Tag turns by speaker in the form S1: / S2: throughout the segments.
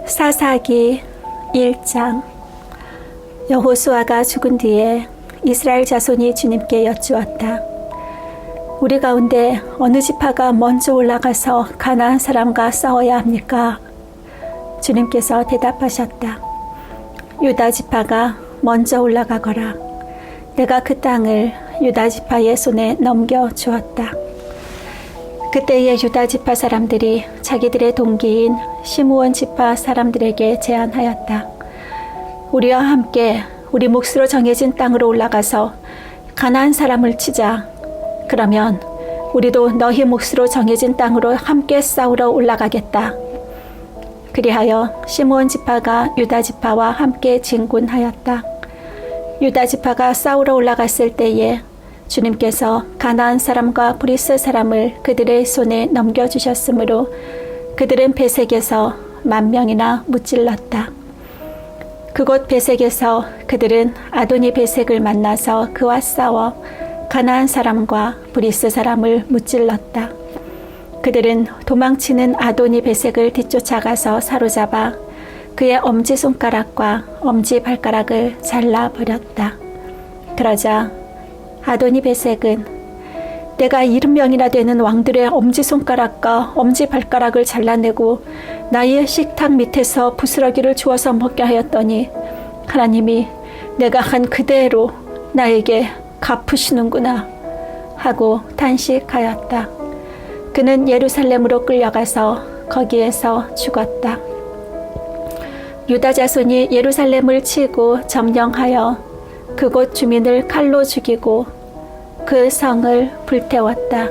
S1: 사사기 1장. 여호수아가 죽은 뒤에 이스라엘 자손이 주님께 여쭈었다. 우리 가운데 어느 지파가 먼저 올라가서 가나안 사람과 싸워야 합니까? 주님께서 대답하셨다. 유다 지파가 먼저 올라가거라. 내가 그 땅을 유다 지파의 손에 넘겨 주었다. 그때의 유다 지파 사람들이 자기들의 동기인 시므온 지파 사람들에게 제안하였다. 우리와 함께 우리 몫으로 정해진 땅으로 올라가서 가나안 사람을 치자. 그러면 우리도 너희 몫으로 정해진 땅으로 함께 싸우러 올라가겠다. 그리하여 시므온 지파가 유다 지파와 함께 진군하였다. 유다 지파가 싸우러 올라갔을 때에 주님께서 가나안 사람과 브리스 사람을 그들의 손에 넘겨주셨으므로 그들은 베색에서 10,000명이나 무찔렀다. 그곳 베색에서 그들은 아도니 베색을 만나서 그와 싸워 가나안 사람과 브리스 사람을 무찔렀다. 그들은 도망치는 아도니 베색을 뒤쫓아가서 사로잡아 그의 엄지손가락과 엄지발가락을 잘라버렸다. 그러자 아도니 베색은 내가 70명이나 되는 왕들의 엄지손가락과 엄지발가락을 잘라내고 나의 식탁 밑에서 부스러기를 주워서 먹게 하였더니 하나님이 내가 한 그대로 나에게 갚으시는구나 하고 탄식하였다. 그는 예루살렘으로 끌려가서 거기에서 죽었다. 유다 자손이 예루살렘을 치고 점령하여 그곳 주민을 칼로 죽이고 그 성을 불태웠다.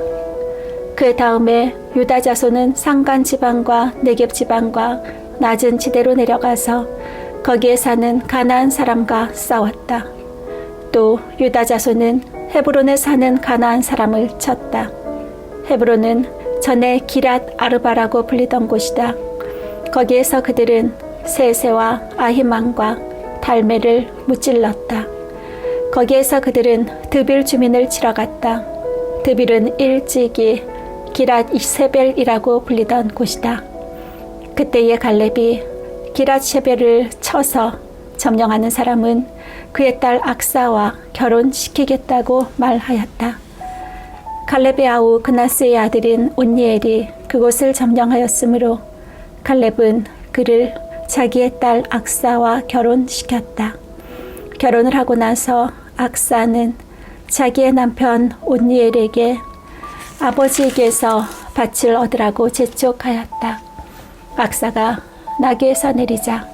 S1: 그 다음에 유다 자손은 산간 지방과 네겝 지방과 낮은 지대로 내려가서 거기에 사는 가나안 사람과 싸웠다. 또 유다 자손은 헤브론에 사는 가나안 사람을 쳤다. 헤브론은 전에 기랏 아르바라고 불리던 곳이다. 거기에서 그들은 세세와 아히만과 달메를 무찔렀다. 거기에서 그들은 드빌 주민을 치러 갔다. 드빌은 일찍이 기랏 이세벨이라고 불리던 곳이다. 그때의 갈렙이 기랏 셰벨을 쳐서 점령하는 사람은 그의 딸 악사와 결혼시키겠다고 말하였다. 갈렙의 아우 그나스의 아들인 온니엘이 그곳을 점령하였으므로 갈렙은 그를 자기의 딸 악사와 결혼시켰다. 결혼을 하고 나서 악사는 자기의 남편 온니엘에게 아버지에게서 밭을 얻으라고 재촉하였다. 악사가 나귀에서 내리자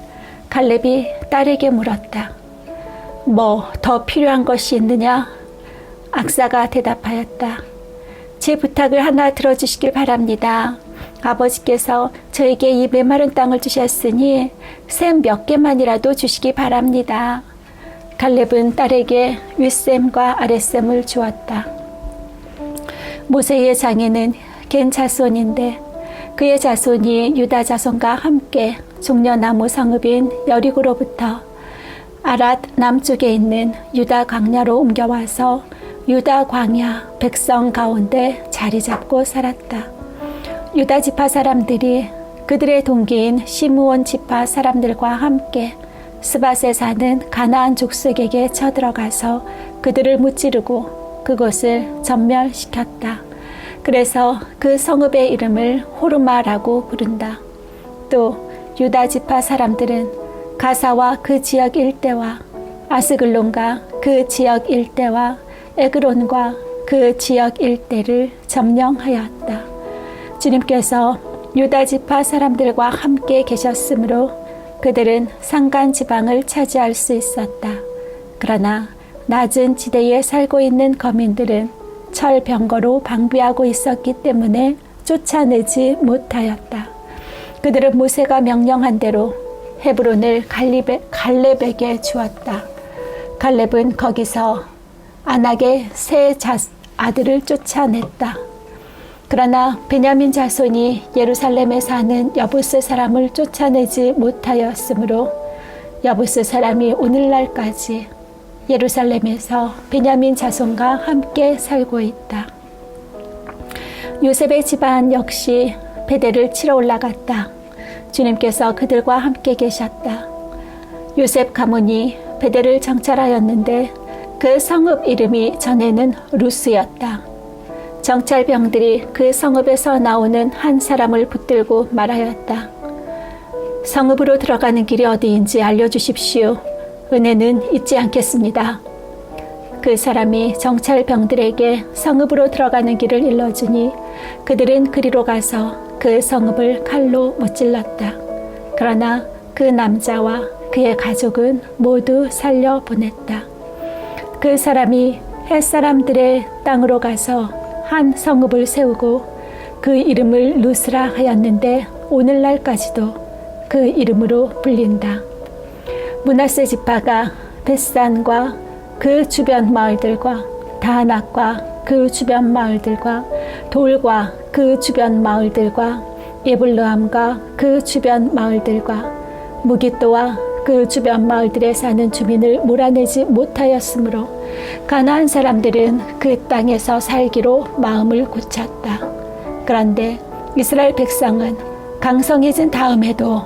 S1: 갈렙이 딸에게 물었다. 뭐 더 필요한 것이 있느냐? 악사가 대답하였다. 제 부탁을 하나 들어주시길 바랍니다. 아버지께서 저에게 이 메마른 땅을 주셨으니 샘 몇 개만이라도 주시기 바랍니다. 갈렙은 딸에게 윗샘과 아랫샘을 주었다. 모세의 장인은 겐 자손인데 그의 자손이 유다 자손과 함께 종려나무 성읍인 여리고로부터 아랏 남쪽에 있는 유다 광야로 옮겨와서 유다 광야 백성 가운데 자리 잡고 살았다. 유다 지파 사람들이 그들의 동기인 시므온 지파 사람들과 함께 스밧에 사는 가나안 족속에게 쳐들어가서 그들을 무찌르고 그곳을 전멸시켰다. 그래서 그 성읍의 이름을 호르마라고 부른다. 또 유다 지파 사람들은 가사와 그 지역 일대와 아스글론과 그 지역 일대와 에그론과 그 지역 일대를 점령하였다. 주님께서 유다 지파 사람들과 함께 계셨으므로 그들은 산간 지방을 차지할 수 있었다. 그러나 낮은 지대에 살고 있는 거민들은 철병거로 방비하고 있었기 때문에 쫓아내지 못하였다. 그들은 모세가 명령한 대로 헤브론을 갈렙에게 주었다. 갈렙은 거기서 아낙의 세 아들을 쫓아냈다. 그러나 베냐민 자손이 예루살렘에 사는 여부스 사람을 쫓아내지 못하였으므로 여부스 사람이 오늘날까지 예루살렘에서 베냐민 자손과 함께 살고 있다. 요셉의 집안 역시 베델을 치러 올라갔다. 주님께서 그들과 함께 계셨다. 요셉 가문이 베델을 정찰하였는데 그 성읍 이름이 전에는 루스였다. 정찰병들이 그 성읍에서 나오는 한 사람을 붙들고 말하였다. 성읍으로 들어가는 길이 어디인지 알려주십시오. 은혜는 잊지 않겠습니다. 그 사람이 정찰병들에게 성읍으로 들어가는 길을 일러주니 그들은 그리로 가서 그 성읍을 칼로 무찔렀다. 그러나 그 남자와 그의 가족은 모두 살려보냈다. 그 사람이 햇사람들의 땅으로 가서 한 성읍을 세우고 그 이름을 루스라 하였는데 오늘날까지도 그 이름으로 불린다. 므낫세 지파가 벳산과 그 주변 마을들과 다낙과 그 주변 마을들과 돌과 그 주변 마을들과 예블르함과 그 주변 마을들과 무깃도와 그 주변 마을들에 사는 주민을 몰아내지 못하였으므로 가나안 사람들은 그 땅에서 살기로 마음을 굳혔다. 그런데 이스라엘 백성은 강성해진 다음에도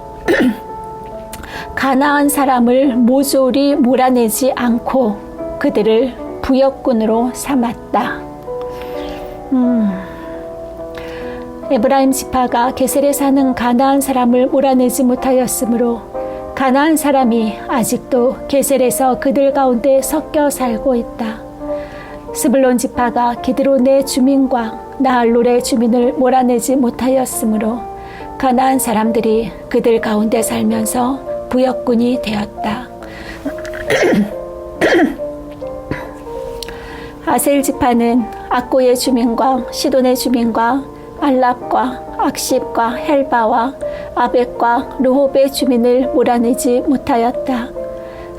S1: 가나안 사람을 모조리 몰아내지 않고 그들을 부역군으로 삼았다. 에브라임 지파가 게셀에 사는 가나안 사람을 몰아내지 못하였으므로 가나안 사람이 아직도 게셀에서 그들 가운데 섞여 살고 있다. 스불론 지파가 기드론의 주민과 나할롤의 주민을 몰아내지 못하였으므로 가나안 사람들이 그들 가운데 살면서 부역군이 되었다. 아셀 지파는 악고의 주민과 시돈의 주민과 알랍과 악십과 헬바와 아벡과 르홉의 주민을 몰아내지 못하였다.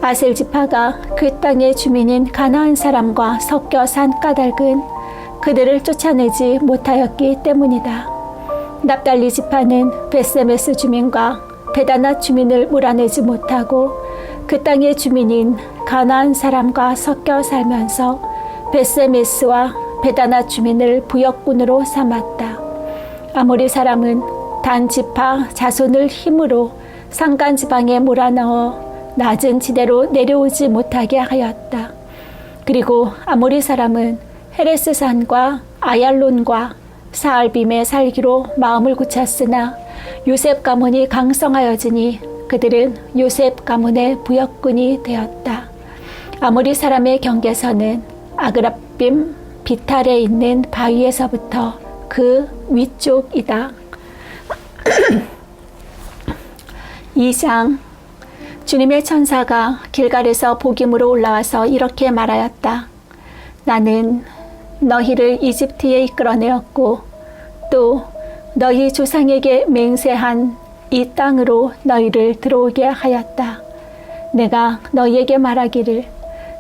S1: 아셀 지파가 그 땅의 주민인 가나안 사람과 섞여 산 까닭은 그들을 쫓아내지 못하였기 때문이다. 납달리 지파는 벳세메스 주민과 베다낫 주민을 몰아내지 못하고 그 땅의 주민인 가나안 사람과 섞여 살면서 벳세메스와 베다낫 주민을 부역군으로 삼았다. 아모리 사람은 단 지파 자손을 힘으로 산간 지방에 몰아넣어 낮은 지대로 내려오지 못하게 하였다. 그리고 아모리 사람은 헤레스 산과 아얄론과 사알빔에 살기로 마음을 굳혔으나 요셉 가문이 강성하여지니 그들은 요셉 가문의 부역군이 되었다. 아모리 사람의 경계선은 아그랍빔 비탈에 있는 바위에서부터 그 위쪽이다. 2장. 주님의 천사가 길갈에서 복임으로 올라와서 이렇게 말하였다. 나는 너희를 이집트에 이끌어내었고 또 너희 조상에게 맹세한 이 땅으로 너희를 들어오게 하였다. 내가 너희에게 말하기를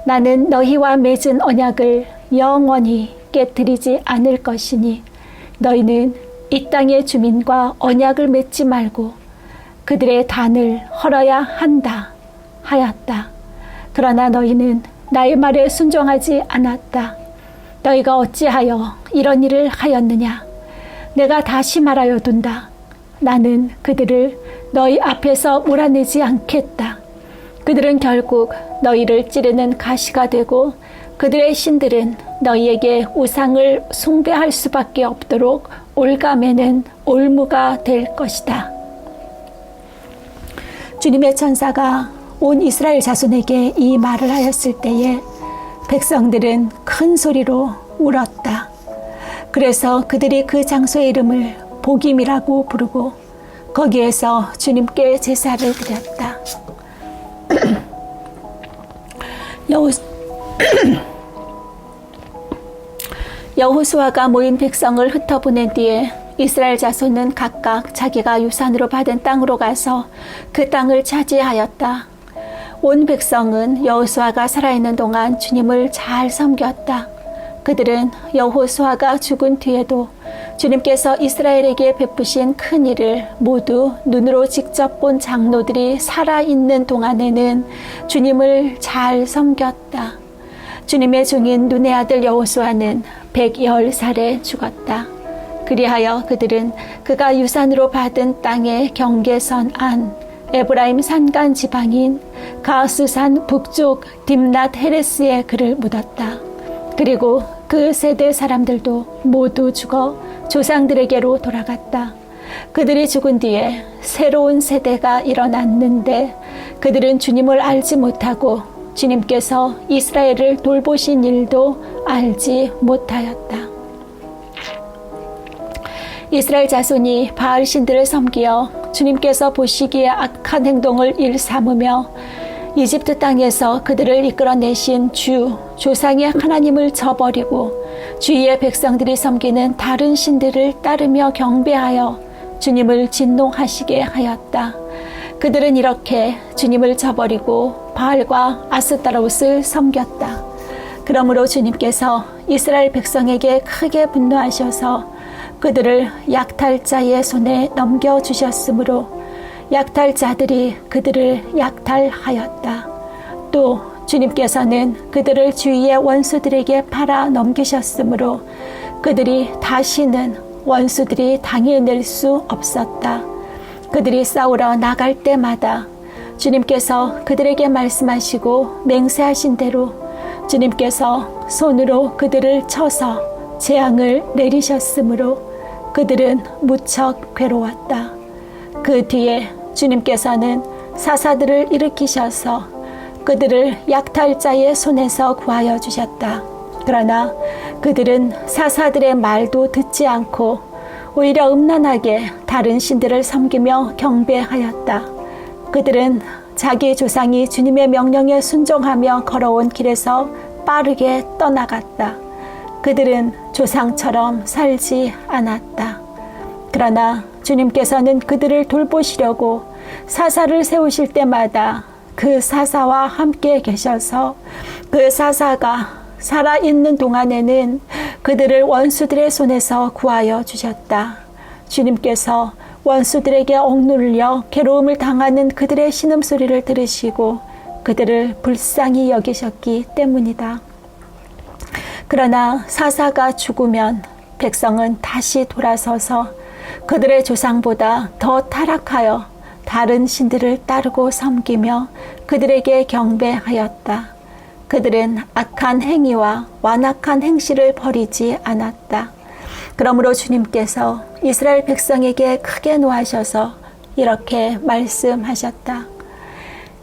S1: 나는 너희와 맺은 언약을 영원히 깨뜨리지 않을 것이니 너희는 이 땅의 주민과 언약을 맺지 말고 그들의 단을 헐어야 한다 하였다. 그러나 너희는 나의 말에 순종하지 않았다. 너희가 어찌하여 이런 일을 하였느냐? 내가 다시 말하여 둔다. 나는 그들을 너희 앞에서 몰아내지 않겠다. 그들은 결국 너희를 찌르는 가시가 되고 그들의 신들은 너희에게 우상을 숭배할 수밖에 없도록 올가매는 올무가 될 것이다. 주님의 천사가 온 이스라엘 자손에게 이 말을 하였을 때에 백성들은 큰 소리로 울었다. 그래서 그들이 그 장소의 이름을 복임이라고 부르고 거기에서 주님께 제사를 드렸다. 여호수아가 모인 백성을 흩어보낸 뒤에 이스라엘 자손은 각각 자기가 유산으로 받은 땅으로 가서 그 땅을 차지하였다. 온 백성은 여호수아가 살아있는 동안 주님을 잘 섬겼다. 그들은 여호수아가 죽은 뒤에도 주님께서 이스라엘에게 베푸신 큰 일을 모두 눈으로 직접 본 장로들이 살아있는 동안에는 주님을 잘 섬겼다. 주님의 종인 눈의 아들 여호수아는 110살에 죽었다. 그리하여 그들은 그가 유산으로 받은 땅의 경계선 안 에브라임 산간 지방인 가스산 북쪽 딥낫 헤레스에 그를 묻었다. 그리고 그 세대 사람들도 모두 죽어 조상들에게로 돌아갔다. 그들이 죽은 뒤에 새로운 세대가 일어났는데 그들은 주님을 알지 못하고 주님께서 이스라엘을 돌보신 일도 알지 못하였다. 이스라엘 자손이 바알 신들을 섬기어 주님께서 보시기에 악한 행동을 일삼으며 이집트 땅에서 그들을 이끌어내신 조상의 하나님을 저버리고 주위의 백성들이 섬기는 다른 신들을 따르며 경배하여 주님을 진노하시게 하였다. 그들은 이렇게 주님을 저버리고 바알과 아스타롯을 섬겼다. 그러므로 주님께서 이스라엘 백성에게 크게 분노하셔서 그들을 약탈자의 손에 넘겨주셨으므로 약탈자들이 그들을 약탈하였다. 또 주님께서는 그들을 주위의 원수들에게 팔아 넘기셨으므로 그들이 다시는 원수들이 당해낼 수 없었다. 그들이 싸우러 나갈 때마다 주님께서 그들에게 말씀하시고 맹세하신 대로 주님께서 손으로 그들을 쳐서 재앙을 내리셨으므로 그들은 무척 괴로웠다. 그 뒤에 주님께서는 사사들을 일으키셔서 그들을 약탈자의 손에서 구하여 주셨다. 그러나 그들은 사사들의 말도 듣지 않고 오히려 음란하게 다른 신들을 섬기며 경배하였다. 그들은 자기 조상이 주님의 명령에 순종하며 걸어온 길에서 빠르게 떠나갔다. 그들은 조상처럼 살지 않았다. 그러나 주님께서는 그들을 돌보시려고 사사를 세우실 때마다 그 사사와 함께 계셔서 그 사사가 살아있는 동안에는 그들을 원수들의 손에서 구하여 주셨다. 주님께서 원수들에게 억눌려 괴로움을 당하는 그들의 신음소리를 들으시고 그들을 불쌍히 여기셨기 때문이다. 그러나 사사가 죽으면 백성은 다시 돌아서서 그들의 조상보다 더 타락하여 다른 신들을 따르고 섬기며 그들에게 경배하였다. 그들은 악한 행위와 완악한 행실을 버리지 않았다. 그러므로 주님께서 이스라엘 백성에게 크게 노하셔서 이렇게 말씀하셨다.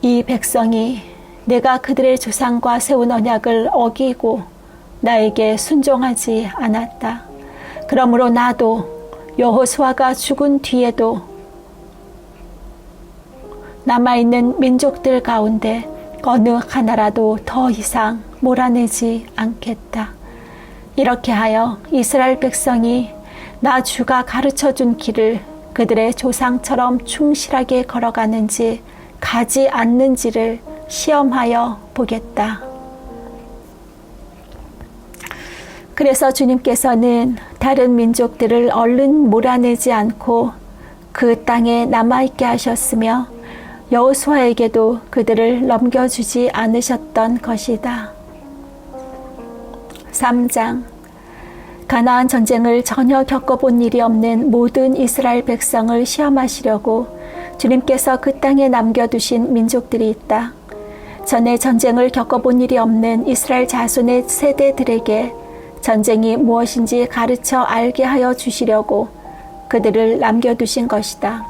S1: 이 백성이 내가 그들의 조상과 세운 언약을 어기고 나에게 순종하지 않았다. 그러므로 나도 여호수아가 죽은 뒤에도 남아있는 민족들 가운데 어느 하나라도 더 이상 몰아내지 않겠다. 이렇게 하여 이스라엘 백성이 나 주가 가르쳐준 길을 그들의 조상처럼 충실하게 걸어가는지 가지 않는지를 시험하여 보겠다. 그래서 주님께서는 다른 민족들을 얼른 몰아내지 않고 그 땅에 남아있게 하셨으며 여호수아에게도 그들을 넘겨주지 않으셨던 것이다. 3장 가나안 전쟁을 전혀 겪어본 일이 없는 모든 이스라엘 백성을 시험하시려고 주님께서 그 땅에 남겨두신 민족들이 있다. 전에 전쟁을 겪어본 일이 없는 이스라엘 자손의 세대들에게 전쟁이 무엇인지 가르쳐 알게 하여 주시려고 그들을 남겨두신 것이다.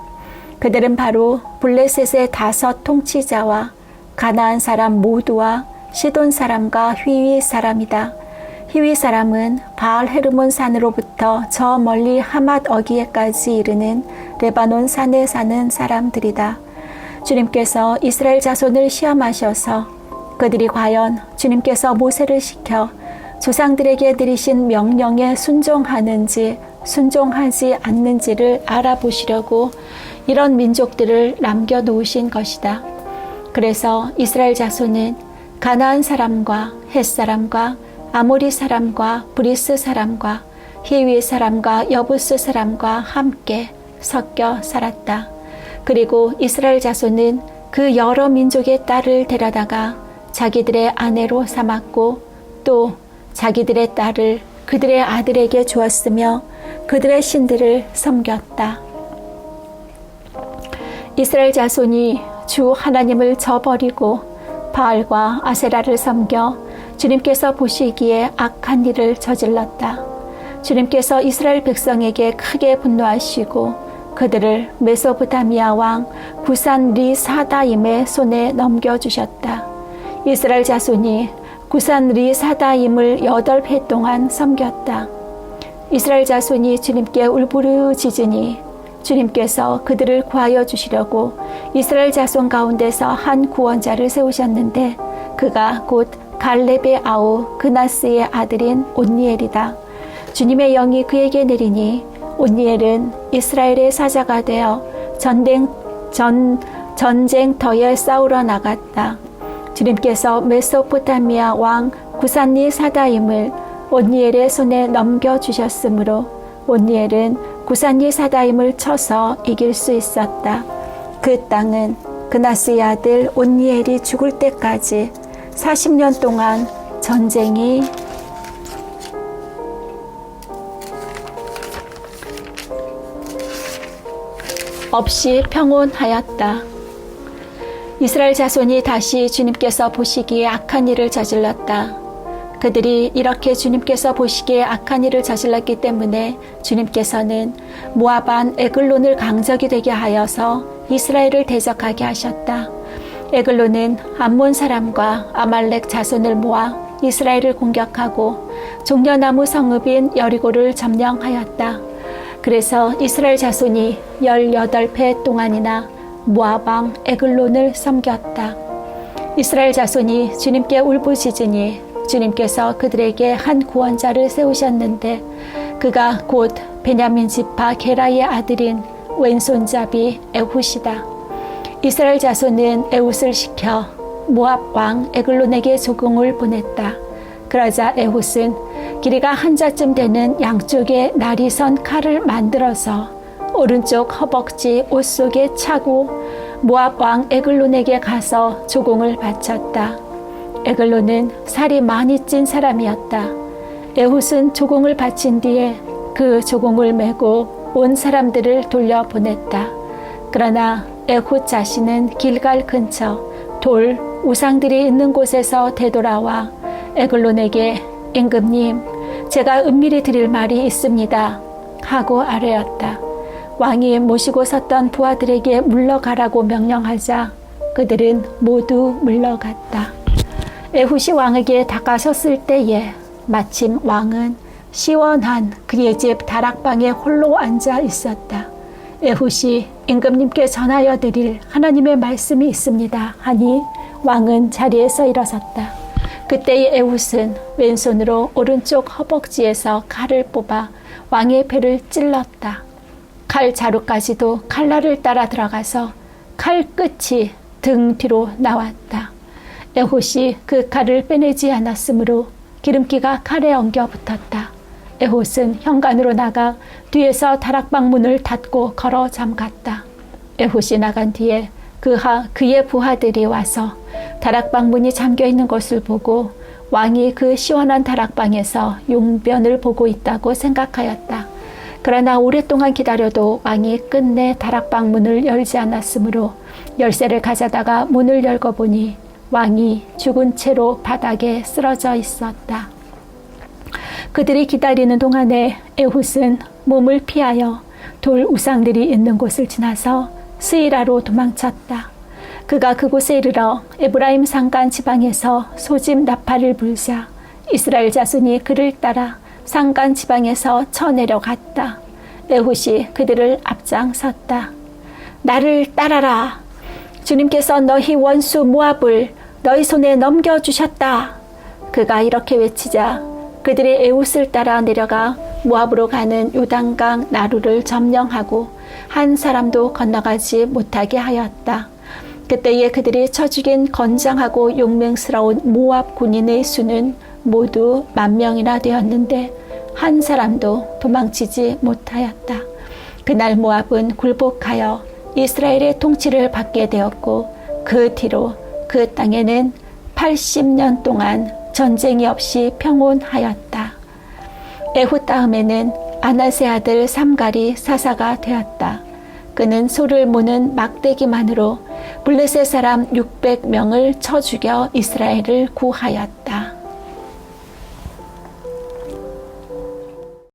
S1: 그들은 바로 블레셋의 5 통치자와 가나안 사람 모두와 시돈 사람과 휘위 사람이다. 휘위 사람은 바알 헤르몬 산으로부터 저 멀리 하맛 어기에까지 이르는 레바논 산에 사는 사람들이다. 주님께서 이스라엘 자손을 시험하셔서 그들이 과연 주님께서 모세를 시켜 조상들에게 내리신 명령에 순종하는지 순종하지 않는지를 알아보시려고 이런 민족들을 남겨놓으신 것이다. 그래서 이스라엘 자손은 가나안 사람과 헷 사람과 아모리 사람과 브리스 사람과 히위 사람과 여부스 사람과 함께 섞여 살았다. 그리고 이스라엘 자손은 그 여러 민족의 딸을 데려다가 자기들의 아내로 삼았고 또 자기들의 딸을 그들의 아들에게 주었으며 그들의 신들을 섬겼다. 이스라엘 자손이 주 하나님을 저버리고 바알과 아세라를 섬겨 주님께서 보시기에 악한 일을 저질렀다. 주님께서 이스라엘 백성에게 크게 분노하시고 그들을 메소포타미아 왕 구산 리사다임의 손에 넘겨주셨다. 이스라엘 자손이 구산 리사다임을 8해 동안 섬겼다. 이스라엘 자손이 주님께 울부짖으니 주님께서 그들을 구하여 주시려고 이스라엘 자손 가운데서 한 구원자를 세우셨는데 그가 곧 갈렙의 아우 그나스의 아들인 온니엘이다. 주님의 영이 그에게 내리니 온니엘은 이스라엘의 사자가 되어 전쟁터에 싸우러 나갔다. 주님께서 메소포타미아 왕 구산리 사다임을 온니엘의 손에 넘겨주셨으므로 온니엘은 구산리 사다임을 쳐서 이길 수 있었다. 그 땅은 그나스의 아들 온니엘이 죽을 때까지 40년 동안 전쟁이 없이 평온하였다. 이스라엘 자손이 다시 주님께서 보시기에 악한 일을 저질렀다. 그들이 이렇게 주님께서 보시기에 악한 일을 저질렀기 때문에 주님께서는 모압 안 에글론을 강적이 되게 하여서 이스라엘을 대적하게 하셨다. 에글론은 암몬 사람과 아말렉 자손을 모아 이스라엘을 공격하고 종려나무 성읍인 여리고를 점령하였다. 그래서 이스라엘 자손이 18해 동안이나 모압 왕 에글론을 섬겼다. 이스라엘 자손이 주님께 울부짖으니 주님께서 그들에게 한 구원자를 세우셨는데 그가 곧 베냐민 지파 게라의 아들인 왼손잡이 에훗이다. 이스라엘 자손은 에훗을 시켜 모압 왕 에글론에게 조공을 보냈다. 그러자 에훗은 길이가 한 자쯤 되는 양쪽에 날이 선 칼을 만들어서 오른쪽 허벅지 옷 속에 차고 모압 왕 에글론에게 가서 조공을 바쳤다. 에글론은 살이 많이 찐 사람이었다. 에훗은 조공을 바친 뒤에 그 조공을 메고 온 사람들을 돌려보냈다. 그러나 에훗 자신은 길갈 근처 돌 우상들이 있는 곳에서 되돌아와 에글론에게 임금님, 제가 은밀히 드릴 말이 있습니다 하고 아뢰었다. 왕이 모시고 섰던 부하들에게 물러가라고 명령하자 그들은 모두 물러갔다. 에훗이 왕에게 다가섰을 때에 마침 왕은 시원한 그의 집 다락방에 홀로 앉아 있었다. 에훗이 임금님께 전하여 드릴 하나님의 말씀이 있습니다 하니 왕은 자리에서 일어섰다. 그때의 에훗은 왼손으로 오른쪽 허벅지에서 칼을 뽑아 왕의 배를 찔렀다. 칼 자루까지도 칼날을 따라 들어가서 칼 끝이 등 뒤로 나왔다. 에훗이 그 칼을 빼내지 않았으므로 기름기가 칼에 엉겨 붙었다. 에훗은 현관으로 나가 뒤에서 다락방 문을 닫고 걸어 잠갔다. 에훗이 나간 뒤에 그의 부하들이 와서 다락방 문이 잠겨 있는 것을 보고 왕이 그 시원한 다락방에서 용변을 보고 있다고 생각하였다. 그러나 오랫동안 기다려도 왕이 끝내 다락방 문을 열지 않았으므로 열쇠를 가져다가 문을 열고 보니 왕이 죽은 채로 바닥에 쓰러져 있었다. 그들이 기다리는 동안에 에훗은 몸을 피하여 돌 우상들이 있는 곳을 지나서 스이라로 도망쳤다. 그가 그곳에 이르러 에브라임 산간 지방에서 소집 나팔을 불자 이스라엘 자손이 그를 따라 산간 지방에서 쳐내려갔다. 에훗이 그들을 앞장섰다. 나를 따라라. 주님께서 너희 원수 모압을 너희 손에 넘겨주셨다. 그가 이렇게 외치자 그들이 에훗을 따라 내려가 모압으로 가는 요단강 나루를 점령하고 한 사람도 건너가지 못하게 하였다. 그때에 그들이 쳐 죽인 건장하고 용맹스러운 모압 군인의 수는 모두 10,000명이나 되었는데 한 사람도 도망치지 못하였다. 그날 모압은 굴복하여 이스라엘의 통치를 받게 되었고 그 뒤로 그 땅에는 80년 동안 전쟁이 없이 평온하였다. 에훗 다음에는 아낫의 아들 삼갈이 사사가 되었다. 그는 소를 모는 막대기만으로 블레셋 사람 600명을 쳐 죽여 이스라엘을 구하였다.